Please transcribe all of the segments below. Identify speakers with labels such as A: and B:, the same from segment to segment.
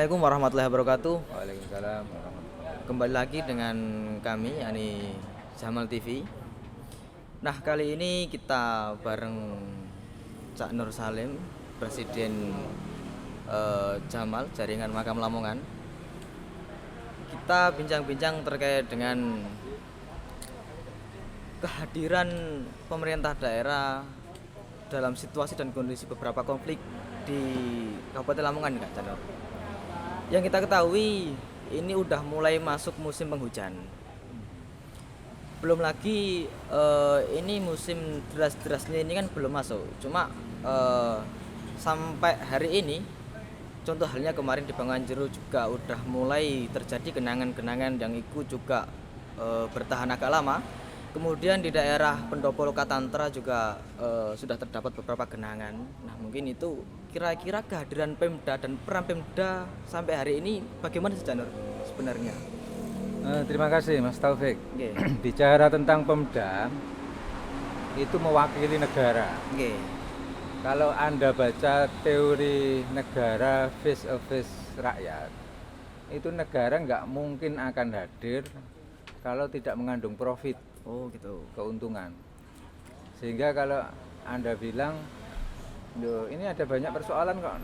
A: Assalamualaikum warahmatullahi wabarakatuh.
B: Waalaikumsalam warahmatullahi.
A: Kembali lagi dengan kami, yakni Jamal TV. Nah, kali ini kita bareng Cak Nur Salim, Presiden Jamal Jaringan Makam Lamongan. Kita bincang-bincang terkait dengan kehadiran pemerintah daerah dalam situasi dan kondisi beberapa konflik di Kabupaten Lamongan, Kak Cak Nur. Yang kita ketahui ini udah mulai masuk musim penghujan. Belum lagi ini musim deras-derasnya ini kan belum masuk. Cuma sampai hari ini, contoh halnya kemarin di Banganjero juga udah mulai terjadi genangan-genangan yang itu juga bertahan agak lama. Kemudian di daerah Pendopo Lokatantra juga sudah terdapat beberapa genangan. Nah, mungkin itu kira-kira kehadiran Pemda dan peran Pemda sampai hari ini bagaimana sih, Janur, sebenarnya?
B: Terima kasih Mas Taufik.
A: Nggih.
B: Bicara tentang Pemda, itu mewakili negara.
A: Nggih.
B: Kalau Anda baca teori negara face of face rakyat, itu negara nggak mungkin akan hadir kalau tidak mengandung profit,
A: Oh, gitu.
B: keuntungan. Sehingga kalau Anda bilang, "Loh, ini ada banyak persoalan kok,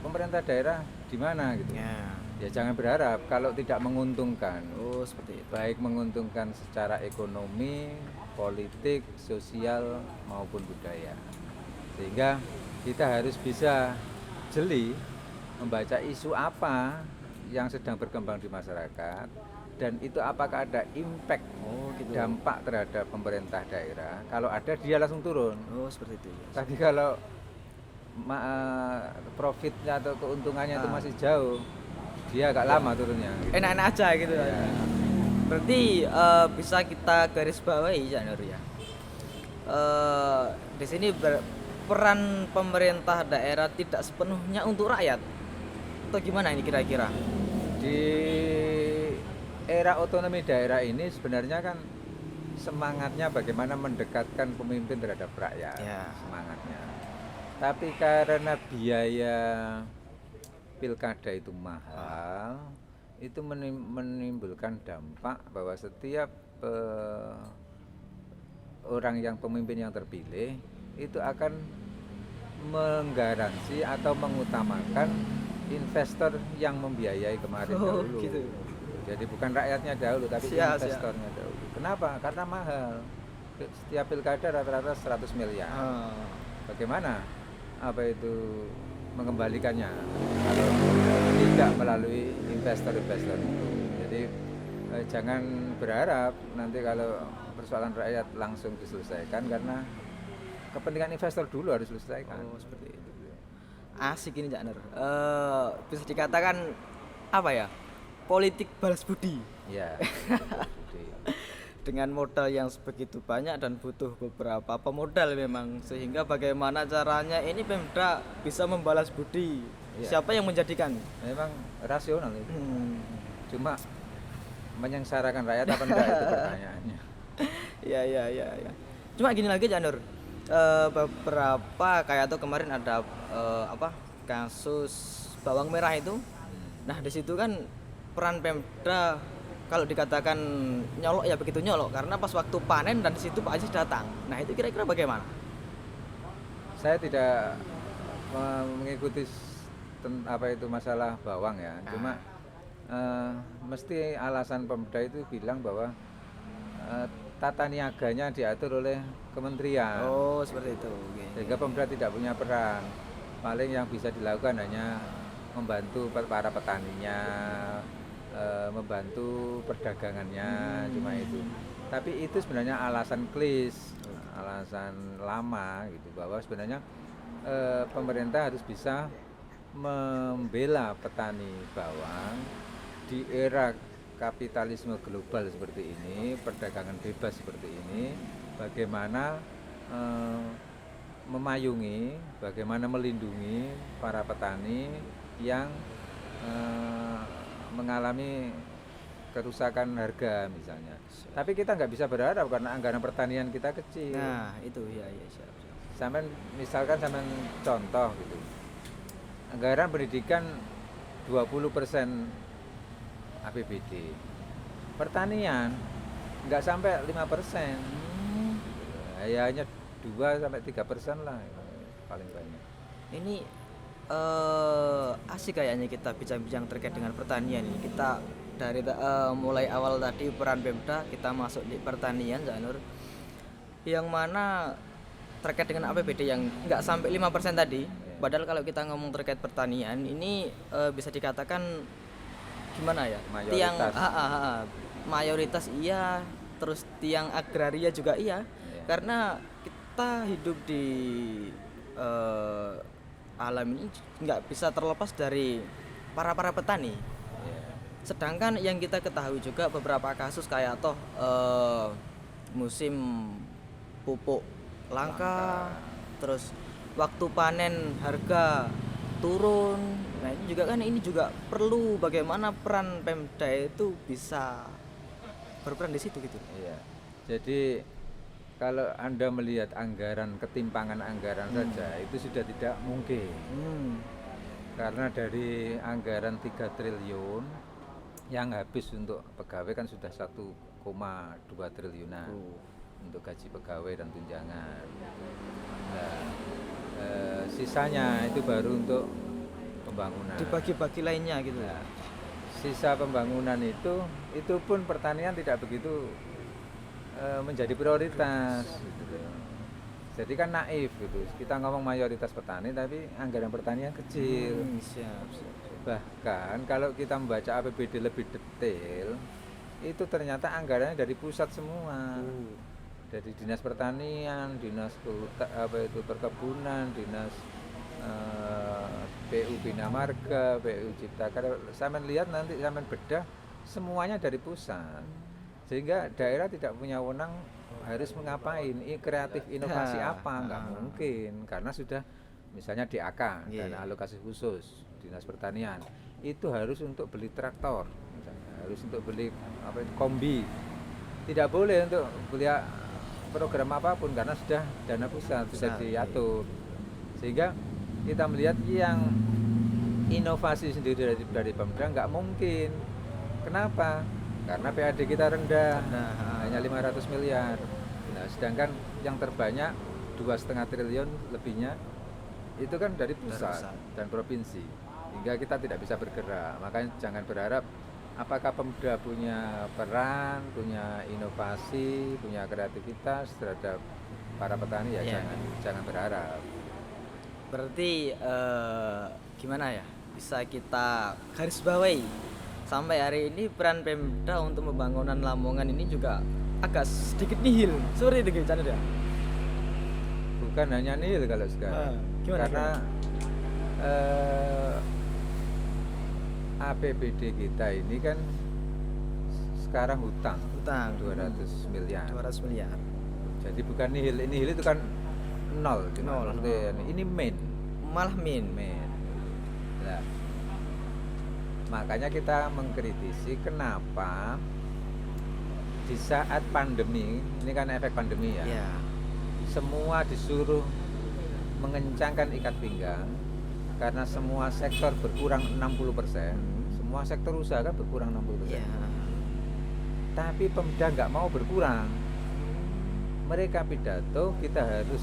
B: pemerintah daerah di mana gitu."
A: Ya.
B: Ya jangan berharap kalau tidak menguntungkan.
A: Oh, seperti itu.
B: Baik menguntungkan secara ekonomi, politik, sosial maupun budaya. Sehingga kita harus bisa jeli membaca isu apa yang sedang berkembang di masyarakat dan itu apakah ada impact,
A: Oh, gitu.
B: dampak terhadap pemerintah daerah. Kalau ada dia langsung turun.
A: Oh, seperti itu. Ya.
B: Tapi kalau profitnya atau keuntungannya itu masih jauh, dia agak lama turunnya. Gitu.
A: Enak-enak aja gitu.
B: Ya.
A: Berarti bisa kita garis bawahi, Janur, ya. Di sini peran pemerintah daerah tidak sepenuhnya untuk rakyat. Atau gimana ini kira-kira?
B: Di era otonomi daerah ini sebenarnya kan semangatnya bagaimana mendekatkan pemimpin terhadap rakyat,
A: Ya.
B: semangatnya. Tapi karena biaya pilkada itu mahal, itu menimbulkan dampak bahwa setiap orang yang pemimpin yang terpilih itu akan menggaransi atau mengutamakan investor yang membiayai kemarin dahulu.
A: Gitu.
B: Jadi bukan rakyatnya dahulu, tapi
A: Siap.
B: investornya dahulu. Kenapa? Karena mahal. Setiap pilkada rata-rata 100 miliar. Bagaimana? Apa itu mengembalikannya kalau tidak melalui investor-investor itu? Jadi jangan berharap nanti kalau persoalan rakyat langsung diselesaikan karena kepentingan investor dulu harus diselesaikan.
A: Oh, seperti itu. Asik ini, Cak Nur. Bisa dikatakan apa ya? Politik balas budi.
B: Ya.
A: Dengan modal yang sebegitu banyak dan butuh beberapa pemodal memang, sehingga bagaimana caranya ini Pemda bisa membalas budi.
B: Ya.
A: Siapa yang menjadikan?
B: Memang rasional itu. Cuma menyengsarakan rakyat apa enggak itu pertanyaannya.
A: Ya. Cuma gini lagi, Janur. Beberapa kayak tuh kemarin ada kasus bawang merah itu. Nah, di situ kan peran Pemda kalau dikatakan nyolok ya begitu nyolok karena pas waktu panen dan di situ Pak Aziz datang. Nah, itu kira-kira bagaimana?
B: Saya tidak mengikuti apa itu masalah bawang ya. Cuma mesti alasan Pemda itu bilang bahwa tata niaganya diatur oleh kementerian.
A: Oh, seperti itu.
B: Sehingga Pemda tidak punya peran. Paling yang bisa dilakukan hanya membantu para petaninya, membantu perdagangannya, cuma itu. Tapi itu sebenarnya alasan klis, alasan lama gitu, bahwa sebenarnya pemerintah harus bisa membela petani bawang di era kapitalisme global seperti ini, perdagangan bebas seperti ini, bagaimana memayungi, bagaimana melindungi para petani yang mengalami kerusakan harga misalnya. Tapi kita nggak bisa berharap karena anggaran pertanian kita kecil.
A: Nah, itu ya siap.
B: Misalkan contoh gitu. Anggaran pendidikan 20% APBD. Pertanian nggak sampai 5%. Ya hanya 2-3% lah paling banyak.
A: Ini asik kayaknya kita bincang-bincang terkait dengan pertanian ini. Kita dari mulai awal tadi peran Pemda, kita masuk di pertanian, Janur, yang mana terkait dengan APBD yang nggak sampai 5% tadi. Padahal kalau kita ngomong terkait pertanian ini bisa dikatakan gimana ya?
B: Mayoritas.
A: Mayoritas iya, terus tiang agraria juga iya. Karena kita hidup di alam ini nggak bisa terlepas dari para petani. Sedangkan yang kita ketahui juga beberapa kasus kayak musim pupuk langka, terus waktu panen harga turun. Nah ini juga perlu bagaimana peran Pemda itu bisa berperan di situ gitu.
B: Iya. Jadi kalau Anda melihat ketimpangan anggaran saja itu sudah tidak mungkin. Karena dari anggaran 3 triliun yang habis untuk pegawai kan sudah 1,2 triliunan untuk gaji pegawai dan tunjangan. Nah, sisanya itu baru untuk pembangunan.
A: Dibagi-bagi lainnya gitu.
B: Nah, sisa pembangunan itu pun pertanian tidak begitu menjadi prioritas gitu. Jadi kan naif gitu. Kita ngomong mayoritas petani tapi anggaran pertanian kecil.
A: Siap.
B: Bahkan kalau kita membaca APBD lebih detail, itu ternyata anggarannya dari pusat semua. Dari Dinas Pertanian, Dinas Perkebunan, Dinas PU Bina Marga, PU Cipta Karya. Saya lihat nanti saya bedah semuanya dari pusat. Sehingga daerah tidak punya wewenang harus mengapain, kreatif inovasi apa, nggak mungkin. Karena sudah misalnya DAK, dana alokasi khusus, Dinas Pertanian, itu harus untuk beli traktor, misalnya, harus untuk beli kombi. Tidak boleh untuk beli program apapun karena sudah dana pusat, sudah diatur. Sehingga kita melihat yang inovasi sendiri dari Pemda nggak mungkin. Kenapa? Karena PAD kita rendah, hanya 500 miliar. Nah, sedangkan yang terbanyak 2,5 triliun lebihnya itu kan dari pusat dan provinsi. Hingga kita tidak bisa bergerak. Makanya jangan berharap apakah Pemda punya peran, punya inovasi, punya kreativitas terhadap para petani ya. Jangan berharap.
A: Berarti gimana ya? Bisa kita garis bawahi sampai hari ini peran Pemda untuk pembangunan Lamongan ini juga agak sedikit nihil. Sorry deh Chandra ya.
B: Bukan hanya nihil kalau sekarang. Karena APBD kita ini kan sekarang hutang 200 miliar. Jadi bukan nihil, nihil itu kan nol. Ini malah min. Nah, makanya kita mengkritisi kenapa di saat pandemi, ini kan efek pandemi ya. Semua disuruh mengencangkan ikat pinggang karena semua sektor berkurang 60%. Semua sektor usaha kan berkurang 60%. Tapi Pemda nggak mau berkurang. Mereka pidato kita harus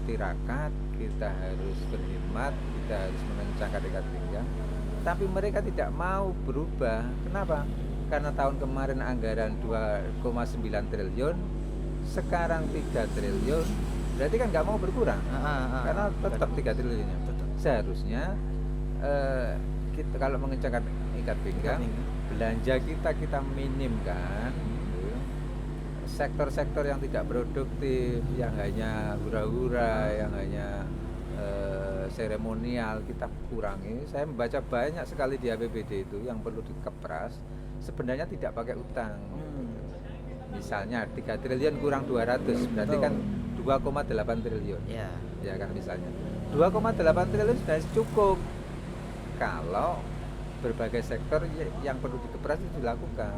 B: tirakat, kita harus berhemat, kita harus mengencangkan ikat pinggang. Tapi mereka tidak mau berubah. Kenapa? Karena tahun kemarin anggaran 2,9 triliun, sekarang 3 triliun, berarti kan nggak mau berkurang. Karena tetap 3 triliunnya. Seharusnya kita kalau mengencangkan ikat pinggang, belanja kita minimkan. Sektor-sektor yang tidak produktif, yang hanya hura-hura, yang hanya seremonial kita kurangi. Saya membaca banyak sekali di APBD itu yang perlu dikepras sebenarnya tidak pakai utang. Misalnya 3 triliun kurang 200 berarti kan 2,8 triliun. Ya kan misalnya 2,8 triliun sudah cukup kalau berbagai sektor yang perlu dikepras itu dilakukan.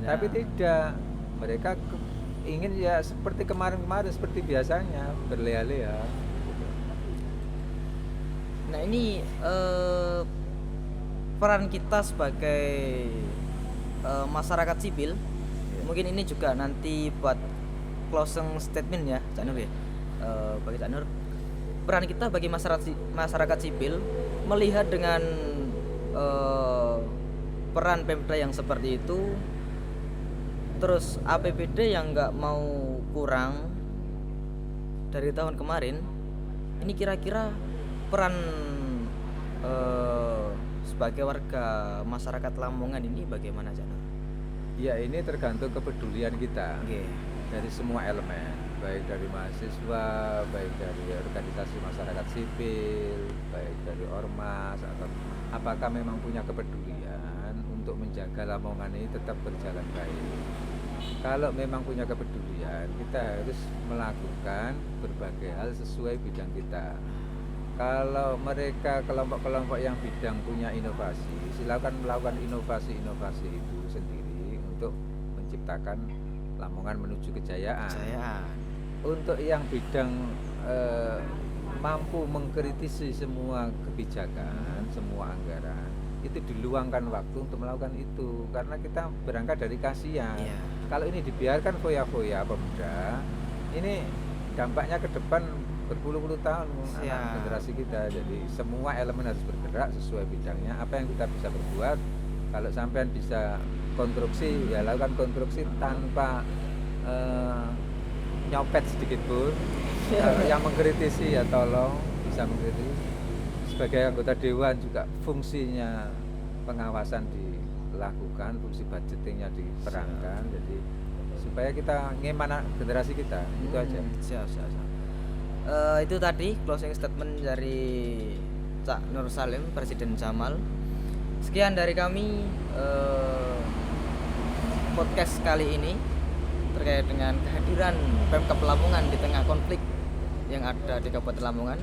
B: Tapi tidak, mereka ingin ya seperti kemarin-kemarin, seperti biasanya berleha-leha.
A: Nah ini peran kita sebagai masyarakat sipil. Mungkin ini juga nanti buat closing statement ya Cak Nur ya. Bagi Cak Nur, peran kita bagi masyarakat sipil melihat dengan peran Pemda yang seperti itu, terus APBD yang nggak mau kurang dari tahun kemarin, ini kira-kira peran sebagai warga masyarakat Lamongan ini bagaimana Cak Nur?
B: Ya, ini tergantung kepedulian kita
A: Oke.
B: dari semua elemen, baik dari mahasiswa, baik dari organisasi masyarakat sipil, baik dari ormas, atau apakah memang punya kepedulian untuk menjaga Lamongan ini tetap berjalan baik. Kalau memang punya kepedulian, kita harus melakukan berbagai hal sesuai bidang kita. Kalau mereka kelompok-kelompok yang bidang punya inovasi, silakan melakukan inovasi-inovasi itu sendiri untuk menciptakan Lamongan menuju kejayaan. Untuk yang bidang mampu mengkritisi semua kebijakan, semua anggaran, itu diluangkan waktu untuk melakukan itu, karena kita berangkat dari kasihan. Kalau ini dibiarkan foya-foya Pemda, ini dampaknya ke depan berpuluh-puluh tahun anak generasi kita. Jadi semua elemen harus bergerak sesuai bidangnya. Apa yang kita bisa berbuat, kalau sampean bisa konstruksi, ya lakukan konstruksi tanpa nyopet sedikit pun. Kalau yang mengkritisi ya tolong bisa mengkritisi. Sebagai anggota dewan juga fungsinya pengawasan dilakukan, fungsi budgetingnya diperankan. Jadi supaya kita ngemana generasi kita, itu aja.
A: Siap. Itu tadi closing statement dari Cak Nur Salim, Presiden Jamal. Sekian dari kami podcast kali ini terkait dengan kehadiran Pemkab Lamongan di tengah konflik yang ada di Kabupaten Lamongan.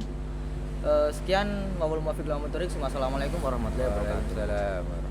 A: Sekian, wabillahi taufiq wal hidayah. Wassalamualaikum warahmatullahi wabarakatuh.
B: Waalaikumsalam.